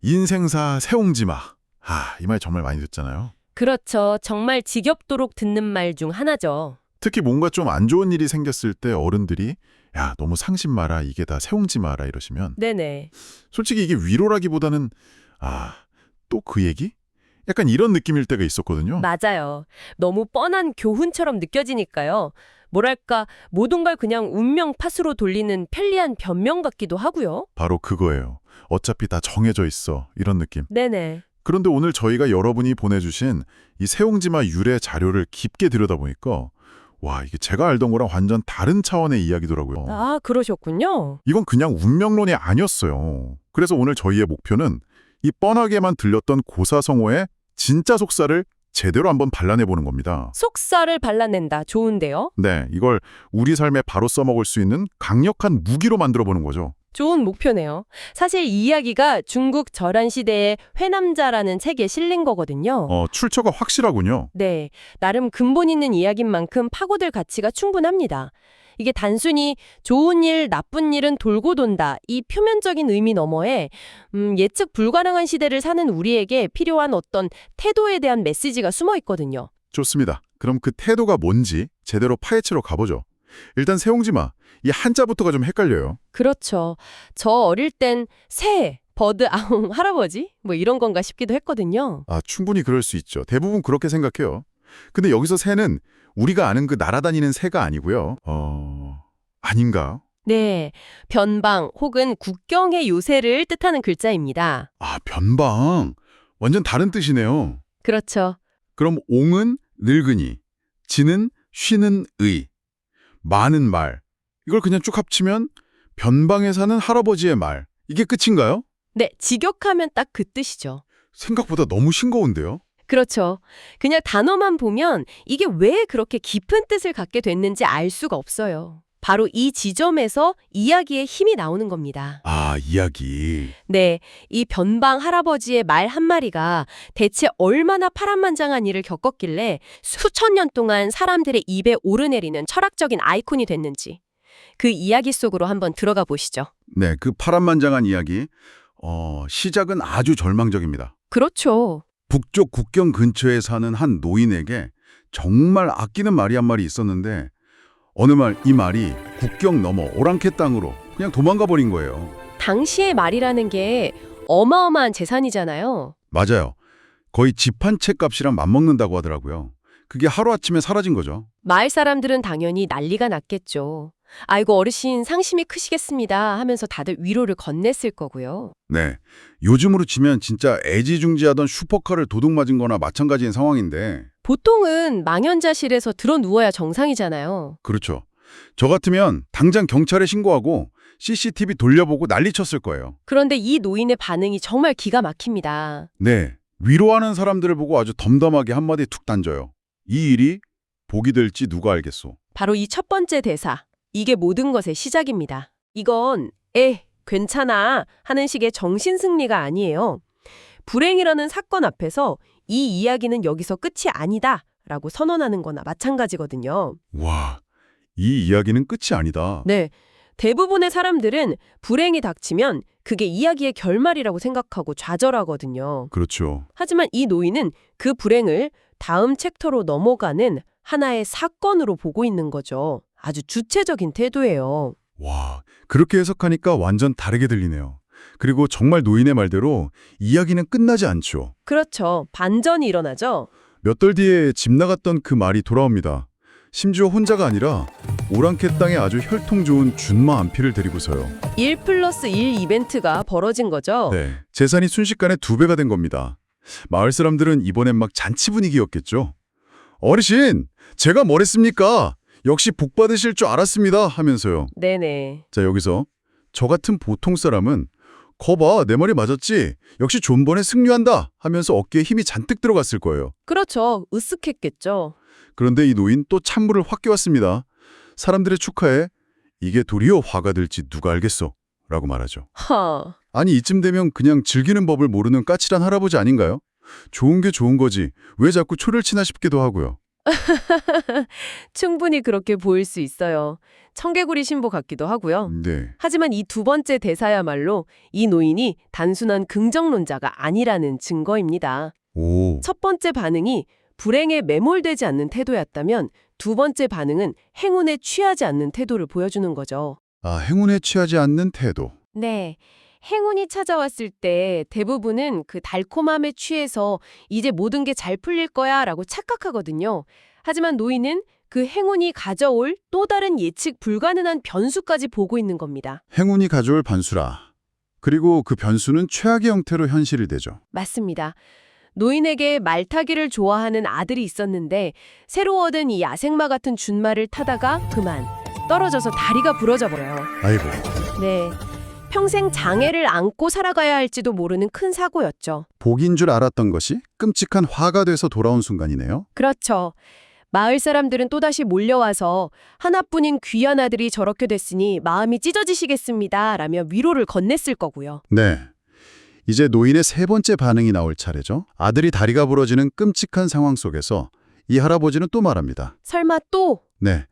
인생사 세옹지마. 이 말 정말 많이 듣잖아요. 그렇죠. 정말 지겹도록 듣는 말 중 하나죠. 특히 뭔가 좀 안 좋은 일이 생겼을 때 어른들이 야, 너무 상심 마라, 이게 다 세옹지마라 이러시면 네네. 솔직히 이게 위로라기보다는 또 그 얘기? 약간 이런 느낌일 때가 있었거든요. 맞아요. 너무 뻔한 교훈처럼 느껴지니까요. 뭐랄까, 모든 걸 그냥 운명 탓으로 돌리는 편리한 변명 같기도 하고요. 바로 그거예요. 어차피 다 정해져 있어. 이런 느낌. 네네. 그런데 오늘 저희가 여러분이 보내주신 이 세옹지마 유래 자료를 깊게 들여다보니까 와, 이게 제가 알던 거랑 완전 다른 차원의 이야기더라고요. 그러셨군요. 이건 그냥 운명론이 아니었어요. 그래서 오늘 저희의 목표는 이 뻔하게만 들렸던 고사성어의 진짜 속사를 제대로 한번 발라내보는 겁니다. 속살을 발라낸다. 좋은데요? 네, 이걸 우리 삶에 바로 써먹을 수 있는 강력한 무기로 만들어보는 거죠. 좋은 목표네요. 사실 이 이야기가 중국 절한 시대의 회남자라는 책에 실린 거거든요. 출처가 확실하군요. 네, 나름 근본 있는 이야기인 만큼 파고들 가치가 충분합니다. 이게 단순히 좋은 일, 나쁜 일은 돌고 돈다 이 표면적인 의미 너머에 예측 불가능한 시대를 사는 우리에게 필요한 어떤 태도에 대한 메시지가 숨어 있거든요. 좋습니다. 그럼 그 태도가 뭔지 제대로 파헤치러 가보죠. 일단 세옹지마, 이 한자부터가 좀 헷갈려요. 그렇죠. 저 어릴 땐 새, 버드, 아웅, 할아버지? 뭐 이런 건가 싶기도 했거든요. 충분히 그럴 수 있죠. 대부분 그렇게 생각해요. 근데 여기서 새는 우리가 아는 그 날아다니는 새가 아니고요. 아닌가? 네, 변방 혹은 국경의 요새를 뜻하는 글자입니다. 변방. 완전 다른 뜻이네요. 그렇죠. 그럼 옹은 늙은이, 지는 쉬는 의, 많은 말. 이걸 그냥 쭉 합치면 변방에 사는 할아버지의 말. 이게 끝인가요? 네, 직역하면 딱 그 뜻이죠. 생각보다 너무 싱거운데요? 그렇죠. 그냥 단어만 보면 이게 왜 그렇게 깊은 뜻을 갖게 됐는지 알 수가 없어요. 바로 이 지점에서 이야기의 힘이 나오는 겁니다. 이야기. 네, 이 변방 할아버지의 말 한마리가 대체 얼마나 파란만장한 일을 겪었길래 수천 년 동안 사람들의 입에 오르내리는 철학적인 아이콘이 됐는지 그 이야기 속으로 한번 들어가 보시죠. 네, 그 파란만장한 이야기. 시작은 아주 절망적입니다. 그렇죠. 북쪽 국경 근처에 사는 한 노인에게 정말 아끼는 말이 한 마리 있었는데 어느 날 이 말이 국경 넘어 오랑캐 땅으로 그냥 도망가 버린 거예요. 당시의 말이라는 게 어마어마한 재산이잖아요. 맞아요. 거의 집 한 채 값이랑 맞먹는다고 하더라고요. 그게 하루아침에 사라진 거죠. 마을 사람들은 당연히 난리가 났겠죠. 아이고 어르신 상심이 크시겠습니다 하면서 다들 위로를 건넸을 거고요. 네, 요즘으로 치면 진짜 애지중지하던 슈퍼카를 도둑 맞은 거나 마찬가지인 상황인데 보통은 망연자실에서 들어 누워야 정상이잖아요. 그렇죠. 저 같으면 당장 경찰에 신고하고 CCTV 돌려보고 난리쳤을 거예요. 그런데 이 노인의 반응이 정말 기가 막힙니다. 네, 위로하는 사람들을 보고 아주 덤덤하게 한마디 툭 던져요. 이 일이 복이 될지 누가 알겠소. 바로 이 첫 번째 대사. 이게 모든 것의 시작입니다. 이건 괜찮아 하는 식의 정신승리가 아니에요. 불행이라는 사건 앞에서 이 이야기는 여기서 끝이 아니다 라고 선언하는 거나 마찬가지거든요. 와, 이 이야기는 끝이 아니다. 네, 대부분의 사람들은 불행이 닥치면 그게 이야기의 결말이라고 생각하고 좌절하거든요. 그렇죠. 하지만 이 노인은 그 불행을 다음 챕터로 넘어가는 하나의 사건으로 보고 있는 거죠. 아주 주체적인 태도예요. 와, 그렇게 해석하니까 완전 다르게 들리네요. 그리고 정말 노인의 말대로 이야기는 끝나지 않죠. 그렇죠. 반전이 일어나죠. 몇 달 뒤에 집 나갔던 그 말이 돌아옵니다. 심지어 혼자가 아니라 오랑캐 땅에 아주 혈통 좋은 준마 안피를 데리고서요. 1+1 이벤트가 벌어진 거죠. 네, 재산이 순식간에 2배가 된 겁니다. 마을 사람들은 이번엔 막 잔치 분위기였겠죠. 어르신, 제가 뭘 했습니까? 역시 복 받으실 줄 알았습니다 하면서요. 네네. 자, 여기서 저 같은 보통 사람은 거봐, 내 말이 맞았지? 역시 존번에 승리한다 하면서 어깨에 힘이 잔뜩 들어갔을 거예요. 그렇죠. 으쓱했겠죠. 그런데 이 노인 또 찬물을 확 끼웠습니다. 사람들의 축하에 이게 도리어 화가 될지 누가 알겠어 라고 말하죠. 아니 이쯤 되면 그냥 즐기는 법을 모르는 까칠한 할아버지 아닌가요? 좋은 게 좋은 거지 왜 자꾸 초를 치나 싶기도 하고요. 충분히 그렇게 보일 수 있어요. 청개구리 신부 같기도 하고요. 네. 하지만 이 두 번째 대사야말로 이 노인이 단순한 긍정론자가 아니라는 증거입니다. 오. 첫 번째 반응이 불행에 매몰되지 않는 태도였다면 두 번째 반응은 행운에 취하지 않는 태도를 보여주는 거죠. 아, 행운에 취하지 않는 태도. 네. 행운이 찾아왔을 때 대부분은 그 달콤함에 취해서 이제 모든 게 잘 풀릴 거야 라고 착각하거든요. 하지만 노인은 그 행운이 가져올 또 다른 예측 불가능한 변수까지 보고 있는 겁니다. 행운이 가져올 변수라. 그리고 그 변수는 최악의 형태로 현실이 되죠. 맞습니다. 노인에게 말타기를 좋아하는 아들이 있었는데 새로 얻은 이 야생마 같은 준말을 타다가 그만 떨어져서 다리가 부러져 버려요. 아이고. 네. 평생 장애를 안고 살아가야 할지도 모르는 큰 사고였죠. 복인 줄 알았던 것이 끔찍한 화가 돼서 돌아온 순간이네요. 그렇죠. 마을 사람들은 또다시 몰려와서 하나뿐인 귀한 아들이 저렇게 됐으니 마음이 찢어지시겠습니다. 라며 위로를 건넸을 거고요. 네. 이제 노인의 세 번째 반응이 나올 차례죠. 아들이 다리가 부러지는 끔찍한 상황 속에서 이 할아버지는 또 말합니다. 설마 또? 네.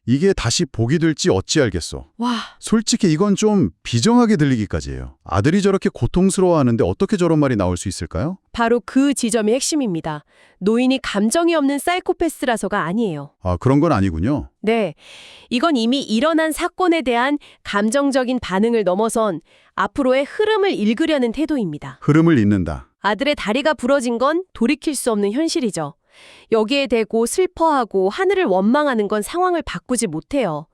이게 다시 복이 될지 어찌 알겠소. 와, 솔직히 이건 좀 비정하게 들리기까지 해요. 아들이 저렇게 고통스러워하는데 어떻게 저런 말이 나올 수 있을까요? 바로 그 지점이 핵심입니다. 노인이 감정이 없는 사이코패스라서가 아니에요. 아, 그런 건 아니군요. 네, 이건 이미 일어난 사건에 대한 감정적인 반응을 넘어선 앞으로의 흐름을 읽으려는 태도입니다. 흐름을 잇는다. 아들의 다리가 부러진 건 돌이킬 수 없는 현실이죠. 여기에 대고 슬퍼하고 하늘을 원망하는 건 상황을 바꾸지 못해요.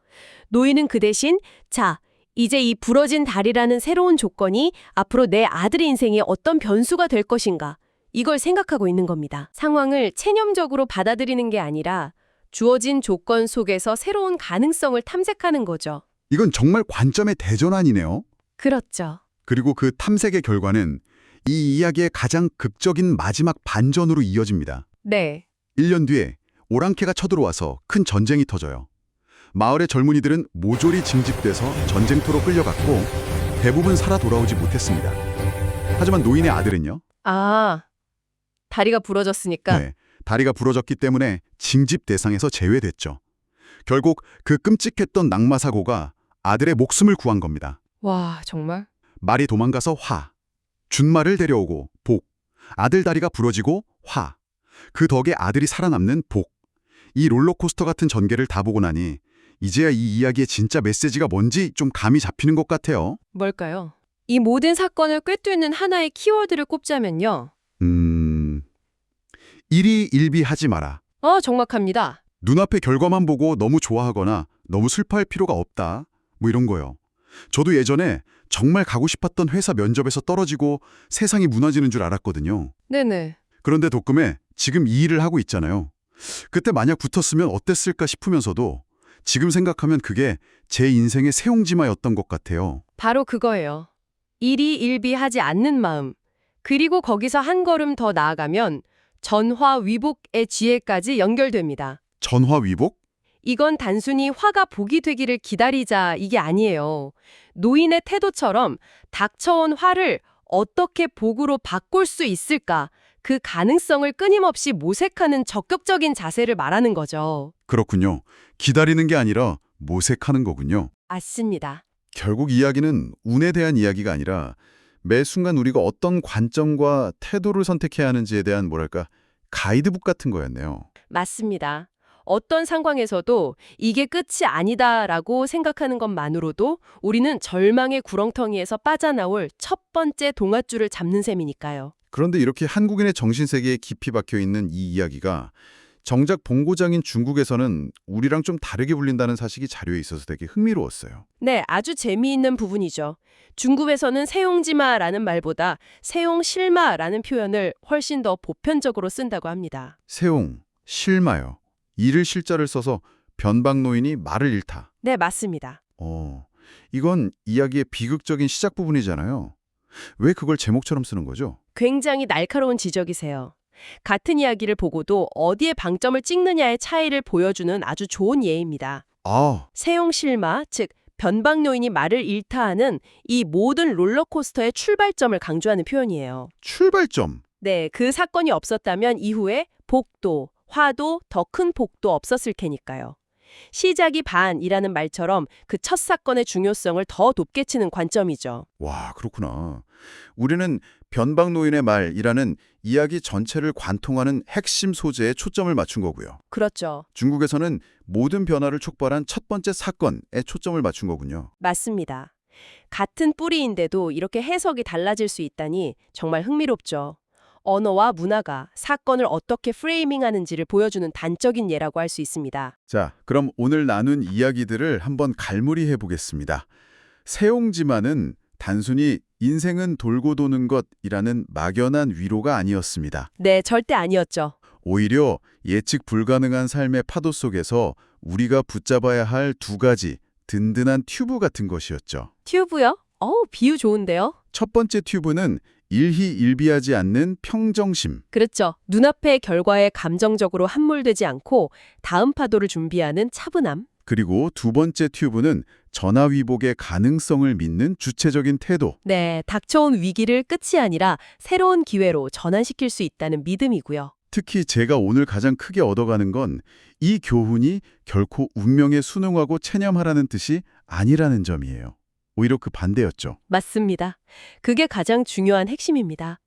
노인은 그 대신 자, 이제 이 부러진 다리라는 새로운 조건이 앞으로 내 아들의 인생에 어떤 변수가 될 것인가 이걸 생각하고 있는 겁니다. 상황을 체념적으로 받아들이는 게 아니라 주어진 조건 속에서 새로운 가능성을 탐색하는 거죠. 이건 정말 관점의 대전환이네요. 그렇죠. 그리고 그 탐색의 결과는 이 이야기의 가장 극적인 마지막 반전으로 이어집니다. 네. 1년 뒤에 오랑캐가 쳐들어와서 큰 전쟁이 터져요. 마을의 젊은이들은 모조리 징집돼서 전쟁터로 끌려갔고 대부분 살아 돌아오지 못했습니다. 하지만 노인의 아들은요? 아, 다리가 부러졌으니까. 네, 다리가 부러졌기 때문에 징집 대상에서 제외됐죠. 결국 그 끔찍했던 낙마 사고가 아들의 목숨을 구한 겁니다. 와, 정말? 말이 도망가서 화, 준말을 데려오고 복, 아들 다리가 부러지고 화, 그 덕에 아들이 살아남는 복. 이 롤러코스터 같은 전개를 다 보고 나니 이제야 이 이야기의 진짜 메시지가 뭔지 좀 감이 잡히는 것 같아요. 뭘까요? 이 모든 사건을 꿰뚫는 하나의 키워드를 꼽자면요. 일희일비하지 마라. 정확합니다. 눈앞의 결과만 보고 너무 좋아하거나 너무 슬퍼할 필요가 없다. 뭐 이런 거요. 저도 예전에 정말 가고 싶었던 회사 면접에서 떨어지고 세상이 무너지는 줄 알았거든요. 네네. 그런데 도금에 지금 이 일을 하고 있잖아요. 그때 만약 붙었으면 어땠을까 싶으면서도 지금 생각하면 그게 제 인생의 새옹지마였던 것 같아요. 바로 그거예요. 일희일비하지 않는 마음. 그리고 거기서 한 걸음 더 나아가면 전화위복의 지혜까지 연결됩니다. 전화위복? 이건 단순히 화가 복이 되기를 기다리자 이게 아니에요. 노인의 태도처럼 닥쳐온 화를 어떻게 복으로 바꿀 수 있을까? 그 가능성을 끊임없이 모색하는 적극적인 자세를 말하는 거죠. 그렇군요. 기다리는 게 아니라 모색하는 거군요. 맞습니다. 결국 이야기는 운에 대한 이야기가 아니라 매 순간 우리가 어떤 관점과 태도를 선택해야 하는지에 대한 뭐랄까 가이드북 같은 거였네요. 맞습니다. 어떤 상황에서도 이게 끝이 아니다라고 생각하는 것만으로도 우리는 절망의 구렁텅이에서 빠져나올 첫 번째 동아줄을 잡는 셈이니까요. 그런데 이렇게 한국인의 정신세계에 깊이 박혀있는 이 이야기가 정작 본고장인 중국에서는 우리랑 좀 다르게 불린다는 사실이 자료에 있어서 되게 흥미로웠어요. 네, 아주 재미있는 부분이죠. 중국에서는 세용지마라는 말보다 세용실마라는 표현을 훨씬 더 보편적으로 쓴다고 합니다. 세옹, 실마요. 이를 실자를 써서 변방노인이 말을 잃다. 네, 맞습니다. 이건 이야기의 비극적인 시작 부분이잖아요. 왜 그걸 제목처럼 쓰는 거죠? 굉장히 날카로운 지적이세요. 같은 이야기를 보고도 어디에 방점을 찍느냐의 차이를 보여주는 아주 좋은 예입니다. 세용실마, 즉 변방노인이 말을 잃다 하는 이 모든 롤러코스터의 출발점을 강조하는 표현이에요. 출발점. 네, 그 사건이 없었다면 이후에 복도, 화도 더 큰 복도 없었을 테니까요. 시작이 반이라는 말처럼 그 첫 사건의 중요성을 더 높게 치는 관점이죠. 와, 그렇구나. 우리는 변방노인의 말이라는 이야기 전체를 관통하는 핵심 소재에 초점을 맞춘 거고요. 그렇죠. 중국에서는 모든 변화를 촉발한 첫 번째 사건에 초점을 맞춘 거군요. 맞습니다. 같은 뿌리인데도 이렇게 해석이 달라질 수 있다니 정말 흥미롭죠. 언어와 문화가 사건을 어떻게 프레이밍하는지를 보여주는 단적인 예라고 할 수 있습니다. 자, 그럼 오늘 나눈 이야기들을 한번 갈무리해 보겠습니다. 세옹지마는 단순히 인생은 돌고 도는 것이라는 막연한 위로가 아니었습니다. 네, 절대 아니었죠. 오히려 예측 불가능한 삶의 파도 속에서 우리가 붙잡아야 할 두 가지 든든한 튜브 같은 것이었죠. 튜브요? 비유 좋은데요? 첫 번째 튜브는 일희일비하지 않는 평정심. 그렇죠. 눈앞의 결과에 감정적으로 함몰되지 않고 다음 파도를 준비하는 차분함. 그리고 두 번째 튜브는 전화위복의 가능성을 믿는 주체적인 태도. 네, 닥쳐온 위기를 끝이 아니라 새로운 기회로 전환시킬 수 있다는 믿음이고요. 특히 제가 오늘 가장 크게 얻어가는 건 이 교훈이 결코 운명에 순응하고 체념하라는 뜻이 아니라는 점이에요. 오히려 그 반대였죠. 맞습니다. 그게 가장 중요한 핵심입니다.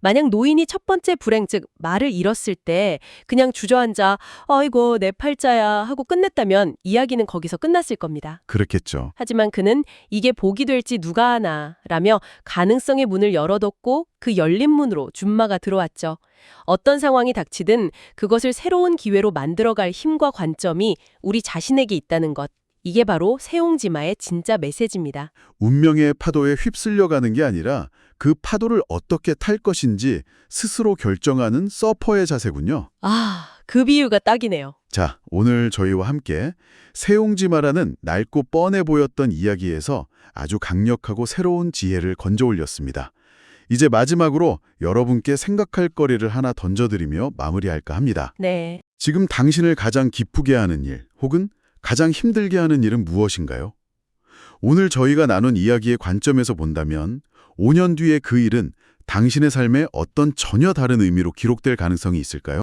만약 노인이 첫 번째 불행, 즉 말을 잃었을 때 그냥 주저앉아 아이고 내 팔자야 하고 끝냈다면 이야기는 거기서 끝났을 겁니다. 그렇겠죠. 하지만 그는 이게 복이 될지 누가 아나 라며 가능성의 문을 열어뒀고 그 열린 문으로 준마가 들어왔죠. 어떤 상황이 닥치든 그것을 새로운 기회로 만들어갈 힘과 관점이 우리 자신에게 있다는 것. 이게 바로 세옹지마의 진짜 메시지입니다. 운명의 파도에 휩쓸려가는 게 아니라 그 파도를 어떻게 탈 것인지 스스로 결정하는 서퍼의 자세군요. 그 비유가 딱이네요. 자, 오늘 저희와 함께 세옹지마라는 낡고 뻔해 보였던 이야기에서 아주 강력하고 새로운 지혜를 건져 올렸습니다. 이제 마지막으로 여러분께 생각할 거리를 하나 던져드리며 마무리할까 합니다. 네. 지금 당신을 가장 기쁘게 하는 일, 혹은 가장 힘들게 하는 일은 무엇인가요? 오늘 저희가 나눈 이야기의 관점에서 본다면 5년 뒤에 그 일은 당신의 삶에 어떤 전혀 다른 의미로 기록될 가능성이 있을까요?